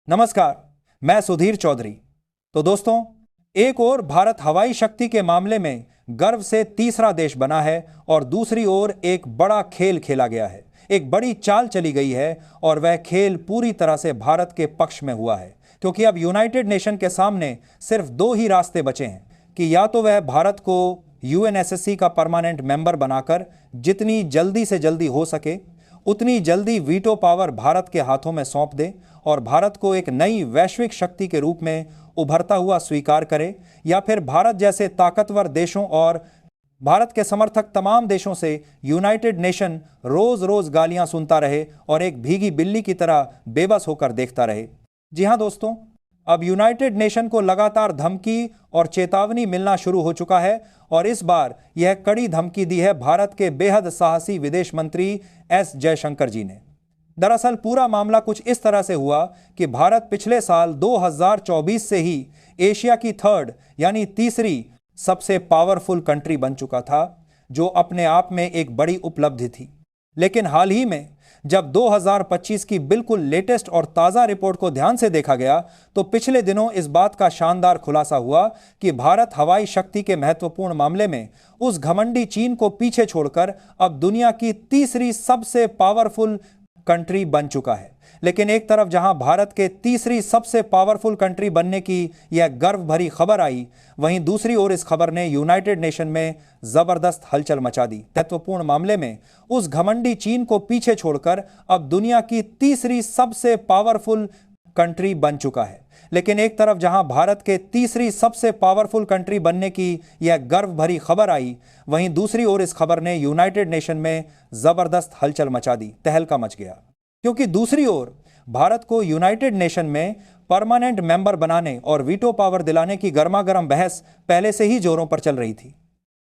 नमस्कार, मैं सुधीर चौधरी। तो दोस्तों, एक ओर भारत हवाई शक्ति के मामले में गर्व से तीसरा देश बना है और दूसरी ओर एक बड़ा खेल खेला गया है, एक बड़ी चाल चली गई है और वह खेल पूरी तरह से भारत के पक्ष में हुआ है। क्योंकि अब यूनाइटेड नेशन के सामने सिर्फ दो ही रास्ते बचे हैं कि या तो वह भारत को यूएनएससी का परमानेंट मेंबर बनाकर जितनी जल्दी से जल्दी हो सके उतनी जल्दी वीटो पावर भारत के हाथों में सौंप दे और भारत को एक नई वैश्विक शक्ति के रूप में उभरता हुआ स्वीकार करे, या फिर भारत जैसे ताकतवर देशों और भारत के समर्थक तमाम देशों से यूनाइटेड नेशन रोज रोज गालियां सुनता रहे और एक भीगी बिल्ली की तरह बेबस होकर देखता रहे। जी हां दोस्तों, अब यूनाइटेड नेशन को लगातार धमकी और चेतावनी मिलना शुरू हो चुका है और इस बार यह कड़ी धमकी दी है भारत के बेहद साहसी विदेश मंत्री एस जयशंकर जी ने। दरअसल पूरा मामला कुछ इस तरह से हुआ कि भारत पिछले साल 2024 से ही एशिया की थर्ड यानी तीसरी सबसे पावरफुल कंट्री बन चुका था, जो अपने आप में एक बड़ी उपलब्धि थी। लेकिन हाल ही में जब 2025 की बिल्कुल लेटेस्ट और ताज़ा रिपोर्ट को ध्यान से देखा गया तो पिछले दिनों इस बात का शानदार खुलासा हुआ कि भारत हवाई शक्ति के महत्वपूर्ण मामले में उस घमंडी चीन को पीछे छोड़कर अब दुनिया की तीसरी सबसे पावरफुल कंट्री बन चुका है। लेकिन एक तरफ जहां भारत के तीसरी सबसे पावरफुल कंट्री बनने की यह गर्व भरी खबर आई, वहीं दूसरी ओर इस खबर ने यूनाइटेड नेशन में जबरदस्त हलचल मचा दी। महत्वपूर्ण मामले में उस घमंडी चीन को पीछे छोड़कर अब दुनिया की तीसरी सबसे पावरफुल कंट्री बन चुका है। लेकिन एक तरफ जहां भारत के तीसरी सबसे पावरफुल कंट्री बनने की यह गर्व भरी खबर आई, वहीं दूसरी ओर इस खबर ने यूनाइटेड नेशन में जबरदस्त हलचल मचा दी, तहलका मच गया। क्योंकि दूसरी ओर भारत को यूनाइटेड नेशन में परमानेंट मेंबर बनाने और वीटो पावर दिलाने की गर्मागर्म बहस पहले से ही जोरों पर चल रही थी।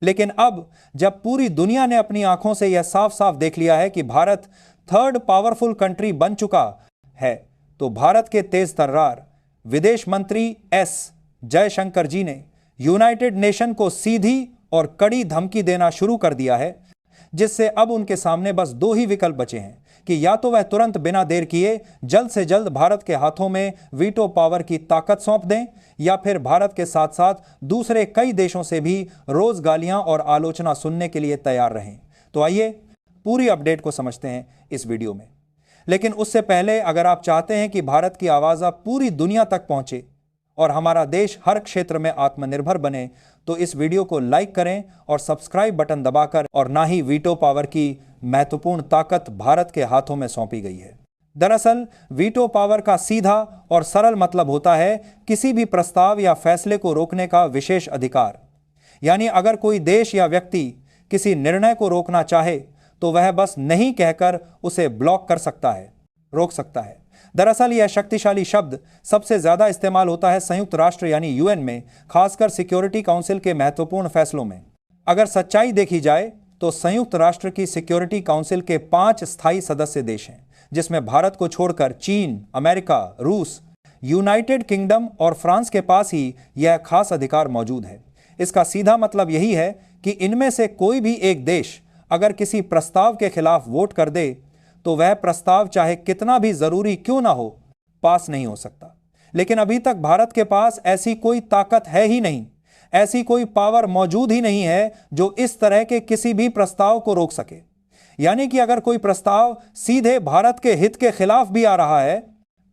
लेकिन अब जब पूरी दुनिया ने अपनी आंखों से यह साफ साफ देख लिया है कि भारत थर्ड पावरफुल कंट्री बन चुका है, तो भारत के तेज तर्रार विदेश मंत्री एस जयशंकर जी ने यूनाइटेड नेशन को सीधी और कड़ी धमकी देना शुरू कर दिया है, जिससे अब उनके सामने बस दो ही विकल्प बचे हैं कि या तो वह तुरंत बिना देर किए जल्द से जल्द भारत के हाथों में वीटो पावर की ताकत सौंप दें, या फिर भारत के साथ साथ दूसरे कई देशों से भी रोज गालियां और आलोचना सुनने के लिए तैयार रहें। तो आइए पूरी अपडेट को समझते हैं इस वीडियो में। लेकिन उससे पहले अगर आप चाहते हैं कि भारत की आवाज़ अब पूरी दुनिया तक पहुंचे और हमारा देश हर क्षेत्र में आत्मनिर्भर बने, तो इस वीडियो को लाइक करें और सब्सक्राइब बटन दबाकर, और ना ही वीटो पावर की महत्वपूर्ण ताकत भारत के हाथों में सौंपी गई है। दरअसल वीटो पावर का सीधा और सरल मतलब होता है किसी भी प्रस्ताव या फैसले को रोकने का विशेष अधिकार। यानी अगर कोई देश या व्यक्ति किसी निर्णय को रोकना चाहे तो वह बस नहीं कहकर उसे ब्लॉक कर सकता है, रोक सकता है। दरअसल यह शक्तिशाली शब्द सबसे ज्यादा इस्तेमाल होता है संयुक्त राष्ट्र यानी यूएन में, खासकर सिक्योरिटी काउंसिल के महत्वपूर्ण फैसलों में। अगर सच्चाई देखी जाए तो संयुक्त राष्ट्र की सिक्योरिटी काउंसिल के 5 स्थायी सदस्य देश हैं, जिसमें भारत को छोड़कर चीन, अमेरिका, रूस, यूनाइटेड किंगडम और फ्रांस के पास ही यह खास अधिकार मौजूद है। इसका सीधा मतलब यही है कि इनमें से कोई भी एक देश अगर किसी प्रस्ताव के खिलाफ वोट कर दे तो वह प्रस्ताव चाहे कितना भी जरूरी क्यों ना हो, पास नहीं हो सकता। लेकिन अभी तक भारत के पास ऐसी कोई ताकत है ही नहीं, ऐसी कोई पावर मौजूद ही नहीं है जो इस तरह के किसी भी प्रस्ताव को रोक सके। यानी कि अगर कोई प्रस्ताव सीधे भारत के हित के खिलाफ भी आ रहा है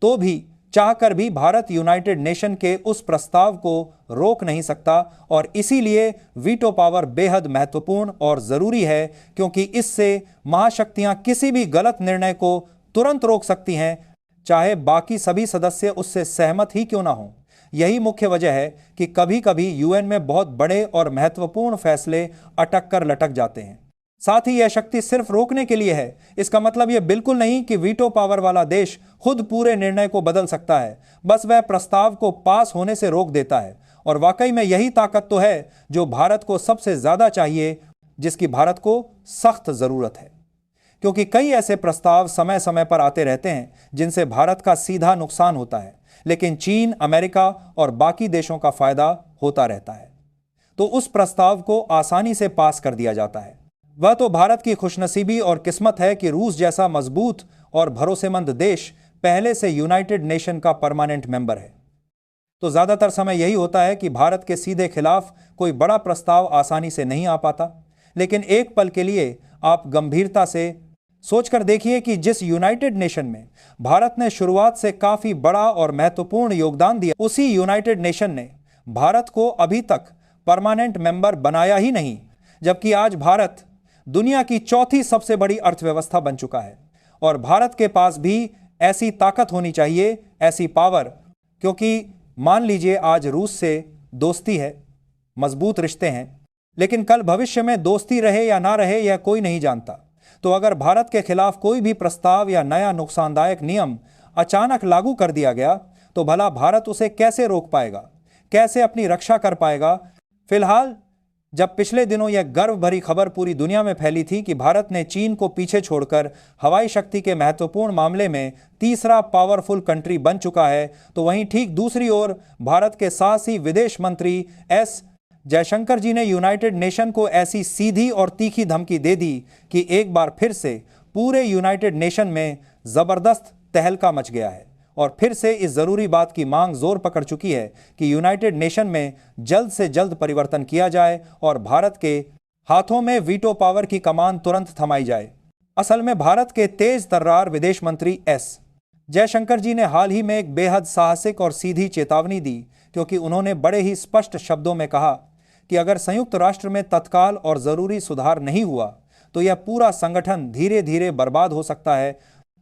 तो भी चाहकर भी भारत यूनाइटेड नेशन के उस प्रस्ताव को रोक नहीं सकता, और इसीलिए वीटो पावर बेहद महत्वपूर्ण और जरूरी है, क्योंकि इससे महाशक्तियां किसी भी गलत निर्णय को तुरंत रोक सकती हैं, चाहे बाकी सभी सदस्य उससे सहमत ही क्यों ना हों। यही मुख्य वजह है कि कभी कभी यूएन में बहुत बड़े और महत्वपूर्ण फैसले अटक कर लटक जाते हैं। साथ ही यह शक्ति सिर्फ रोकने के लिए है। इसका मतलब यह बिल्कुल नहीं कि वीटो पावर वाला देश खुद पूरे निर्णय को बदल सकता है, बस वह प्रस्ताव को पास होने से रोक देता है। और वाकई में यही ताकत तो है जो भारत को सबसे ज्यादा चाहिए, जिसकी भारत को सख्त जरूरत है। क्योंकि कई ऐसे प्रस्ताव समय समय पर आते रहते हैं जिनसे भारत का सीधा नुकसान होता है, लेकिन चीन, अमेरिका और बाकी देशों का फायदा होता रहता है, तो उस प्रस्ताव को आसानी से पास कर दिया जाता है। वह तो भारत की खुशनसीबी और किस्मत है कि रूस जैसा मजबूत और भरोसेमंद देश पहले से यूनाइटेड नेशन का परमानेंट मेंबर है। तो ज़्यादातर समय यही होता है कि भारत के सीधे खिलाफ कोई बड़ा प्रस्ताव आसानी से नहीं आ पाता। लेकिन एक पल के लिए आप गंभीरता से सोचकर देखिए कि जिस यूनाइटेड नेशन में भारत ने शुरुआत से काफ़ी बड़ा और महत्वपूर्ण योगदान दिया, उसी यूनाइटेड नेशन ने भारत को अभी तक परमानेंट मेंबर बनाया ही नहीं, जबकि आज भारत दुनिया की चौथी सबसे बड़ी अर्थव्यवस्था बन चुका है। और भारत के पास भी ऐसी ताकत होनी चाहिए, ऐसी पावर, क्योंकि मान लीजिए आज रूस से दोस्ती है, मजबूत रिश्ते हैं, लेकिन कल भविष्य में दोस्ती रहे या ना रहे यह कोई नहीं जानता। तो अगर भारत के खिलाफ कोई भी प्रस्ताव या नया नुकसानदायक नियम अचानक लागू कर दिया गया तो भला भारत उसे कैसे रोक पाएगा, कैसे अपनी रक्षा कर पाएगा। फिलहाल जब पिछले दिनों यह गर्व भरी खबर पूरी दुनिया में फैली थी कि भारत ने चीन को पीछे छोड़कर हवाई शक्ति के महत्वपूर्ण मामले में तीसरा पावरफुल कंट्री बन चुका है, तो वहीं ठीक दूसरी ओर भारत के साहसी विदेश मंत्री एस जयशंकर जी ने यूनाइटेड नेशन को ऐसी सीधी और तीखी धमकी दे दी कि एक बार फिर से पूरे यूनाइटेड नेशन में जबरदस्त तहलका मच गया है और फिर से इस जरूरी बात की मांग जोर पकड़ चुकी है कि यूनाइटेड नेशन में जल्द से जल्द परिवर्तन किया जाए और भारत के हाथों में वीटो पावर की कमान तुरंत थमाई जाए। असल में भारत के तेज तर्रार विदेश मंत्री एस जयशंकर जी ने हाल ही में एक बेहद साहसिक और सीधी चेतावनी दी, क्योंकि उन्होंने बड़े ही स्पष्ट शब्दों में कहा कि अगर संयुक्त राष्ट्र में तत्काल और जरूरी सुधार नहीं हुआ तो यह पूरा संगठन धीरे धीरे बर्बाद हो सकता है,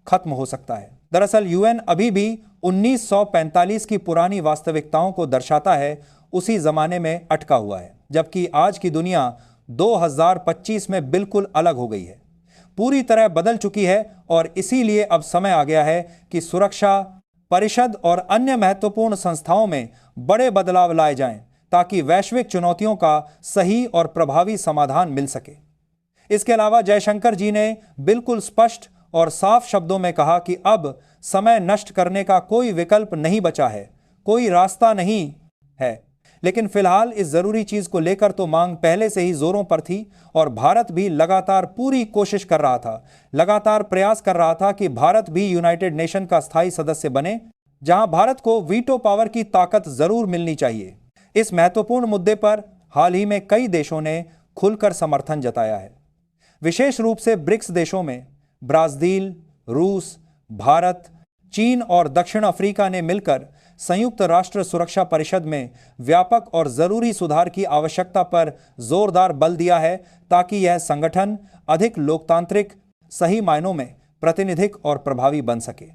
खत्म हो सकता है। दरअसल यूएन अभी भी 1945 की पुरानी वास्तविकताओं को दर्शाता है, उसी जमाने में अटका हुआ है, जबकि आज की दुनिया 2025 में बिल्कुल अलग हो गई है, पूरी तरह बदल चुकी है। और इसीलिए अब समय आ गया है कि सुरक्षा परिषद और अन्य महत्वपूर्ण संस्थाओं में बड़े बदलाव लाए जाएं, ताकि वैश्विक चुनौतियों का सही और प्रभावी समाधान मिल सके। इसके अलावा जयशंकर जी ने बिल्कुल स्पष्ट और साफ शब्दों में कहा कि अब समय नष्ट करने का कोई विकल्प नहीं बचा है, कोई रास्ता नहीं है। लेकिन फिलहाल इस जरूरी चीज को लेकर तो मांग पहले से ही जोरों पर थी और भारत भी लगातार पूरी कोशिश कर रहा था, लगातार प्रयास कर रहा था कि भारत भी यूनाइटेड नेशन का स्थायी सदस्य बने, जहां भारत को वीटो पावर की ताकत जरूर मिलनी चाहिए। इस महत्वपूर्ण मुद्दे पर हाल ही में कई देशों ने खुलकर समर्थन जताया है। विशेष रूप से ब्रिक्स देशों में ब्राजील, रूस, भारत, चीन और दक्षिण अफ्रीका ने मिलकर संयुक्त राष्ट्र सुरक्षा परिषद में व्यापक और जरूरी सुधार की आवश्यकता पर जोरदार बल दिया है, ताकि यह संगठन अधिक लोकतांत्रिक, सही मायनों में प्रातिनिधिक और प्रभावी बन सके।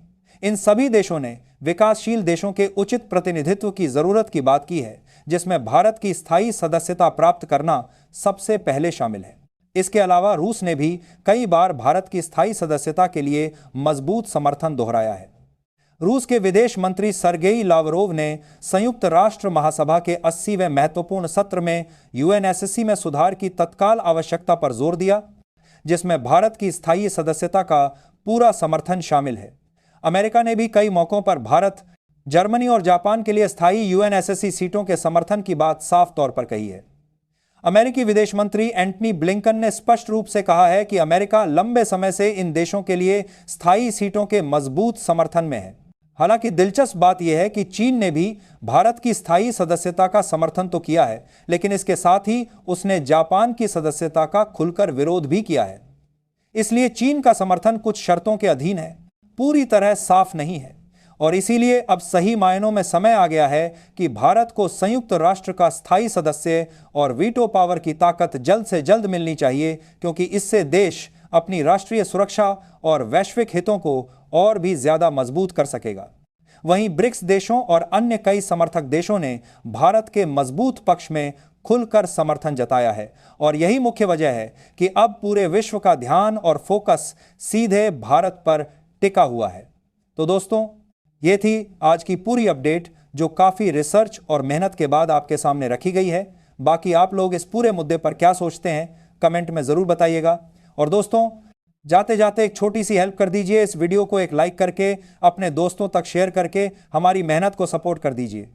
इन सभी देशों ने विकासशील देशों के उचित प्रतिनिधित्व की जरूरत की बात की है, जिसमें भारत की स्थायी सदस्यता प्राप्त करना सबसे पहले शामिल है। इसके अलावा रूस ने भी कई बार भारत की स्थायी सदस्यता के लिए मजबूत समर्थन दोहराया है। रूस के विदेश मंत्री सर्गेई लावरोव ने संयुक्त राष्ट्र महासभा के 80वें महत्वपूर्ण सत्र में यूएनएससी में सुधार की तत्काल आवश्यकता पर जोर दिया, जिसमें भारत की स्थायी सदस्यता का पूरा समर्थन शामिल है। अमेरिका ने भी कई मौकों पर भारत, जर्मनी और जापान के लिए स्थायी यूएनएससी सीटों के समर्थन की बात साफ तौर पर कही है। अमेरिकी विदेश मंत्री एंटनी ब्लिंकन ने स्पष्ट रूप से कहा है कि अमेरिका लंबे समय से इन देशों के लिए स्थायी सीटों के मजबूत समर्थन में है। हालांकि दिलचस्प बात यह है कि चीन ने भी भारत की स्थायी सदस्यता का समर्थन तो किया है, लेकिन इसके साथ ही उसने जापान की सदस्यता का खुलकर विरोध भी किया है। इसलिए चीन का समर्थन कुछ शर्तों के अधीन है, पूरी तरह साफ नहीं है। और इसीलिए अब सही मायनों में समय आ गया है कि भारत को संयुक्त राष्ट्र का स्थायी सदस्य और वीटो पावर की ताकत जल्द से जल्द मिलनी चाहिए, क्योंकि इससे देश अपनी राष्ट्रीय सुरक्षा और वैश्विक हितों को और भी ज्यादा मजबूत कर सकेगा। वहीं ब्रिक्स देशों और अन्य कई समर्थक देशों ने भारत के मजबूत पक्ष में खुलकर समर्थन जताया है और यही मुख्य वजह है कि अब पूरे विश्व का ध्यान और फोकस सीधे भारत पर टिका हुआ है। तो दोस्तों, ये थी आज की पूरी अपडेट, जो काफ़ी रिसर्च और मेहनत के बाद आपके सामने रखी गई है। बाकी आप लोग इस पूरे मुद्दे पर क्या सोचते हैं, कमेंट में ज़रूर बताइएगा। और दोस्तों, जाते जाते एक छोटी सी हेल्प कर दीजिए, इस वीडियो को एक लाइक करके अपने दोस्तों तक शेयर करके हमारी मेहनत को सपोर्ट कर दीजिए।